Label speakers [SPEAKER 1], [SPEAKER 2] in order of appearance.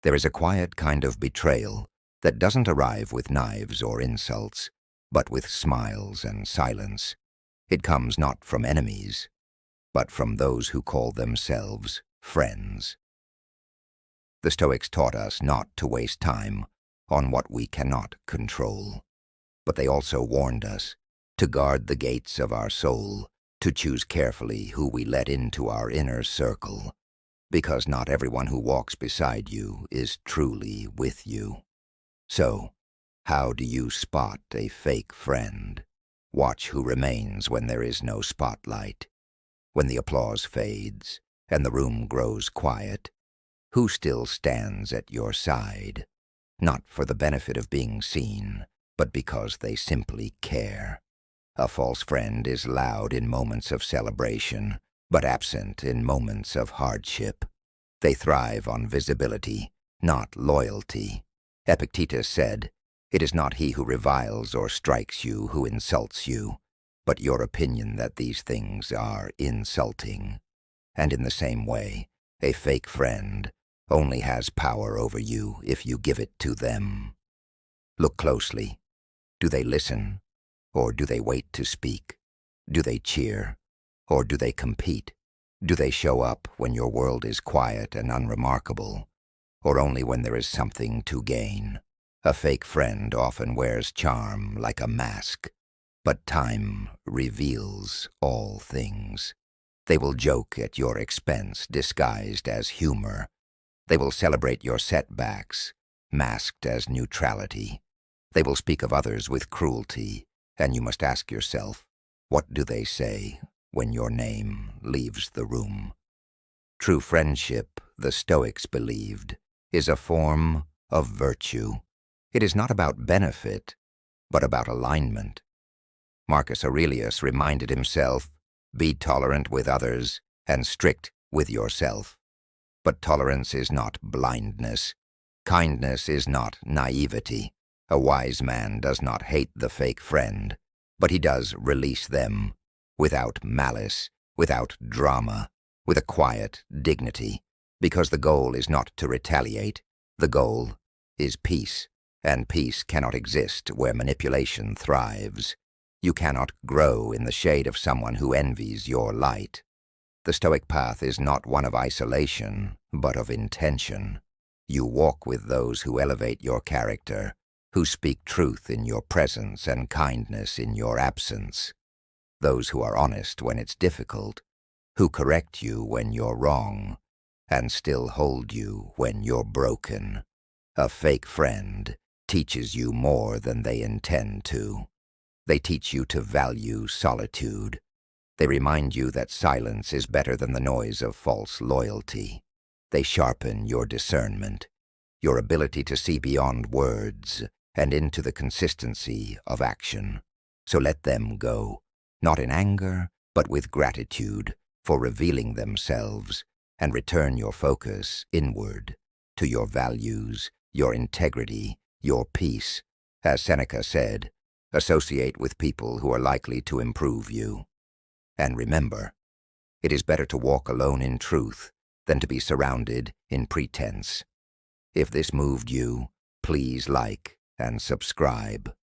[SPEAKER 1] There is a quiet kind of betrayal that doesn't arrive with knives or insults, but with smiles and silence. It comes not from enemies, but from those who call themselves friends. The Stoics taught us not to waste time on what we cannot control, but they also warned us to guard the gates of our soul, to choose carefully who we let into our inner circle, because not everyone who walks beside you is truly with you. So, how do you spot a fake friend? Watch who remains when there is no spotlight, when the applause fades and the room grows quiet. Who still stands at your side, not for the benefit of being seen, but because they simply care. A false friend is loud in moments of celebration, but absent in moments of hardship. They thrive on visibility, not loyalty. Epictetus said, "It is not he who reviles or strikes you who insults you, but your opinion that these things are insulting." And in the same way, a fake friend only has power over you if you give it to them. Look closely. Do they listen, or do they wait to speak? Do they cheer, or do they compete? Do they show up when your world is quiet and unremarkable, or only when there is something to gain? A fake friend often wears charm like a mask, but time reveals all things. They will joke at your expense disguised as humor. They will celebrate your setbacks, masked as neutrality. They will speak of others with cruelty, and you must ask yourself, what do they say when your name leaves the room? True friendship, the Stoics believed, is a form of virtue. It is not about benefit, but about alignment. Marcus Aurelius reminded himself, "Be tolerant with others and strict with yourself." But tolerance is not blindness. Kindness is not naivety. A wise man does not hate the fake friend, but he does release them, without malice, without drama, with a quiet dignity, because the goal is not to retaliate. The goal is peace, and peace cannot exist where manipulation thrives. You cannot grow in the shade of someone who envies your light. The Stoic path is not one of isolation, but of intention. You walk with those who elevate your character, who speak truth in your presence and kindness in your absence. Those who are honest when it's difficult, who correct you when you're wrong, and still hold you when you're broken. A fake friend teaches you more than they intend to. They teach you to value solitude. They remind you that silence is better than the noise of false loyalty. They sharpen your discernment, your ability to see beyond words and into the consistency of action. So let them go, not in anger, but with gratitude for revealing themselves, and return your focus inward to your values, your integrity, your peace. As Seneca said, associate with people who are likely to improve you. And remember, it is better to walk alone in truth than to be surrounded in pretense. If this moved you, please like and subscribe.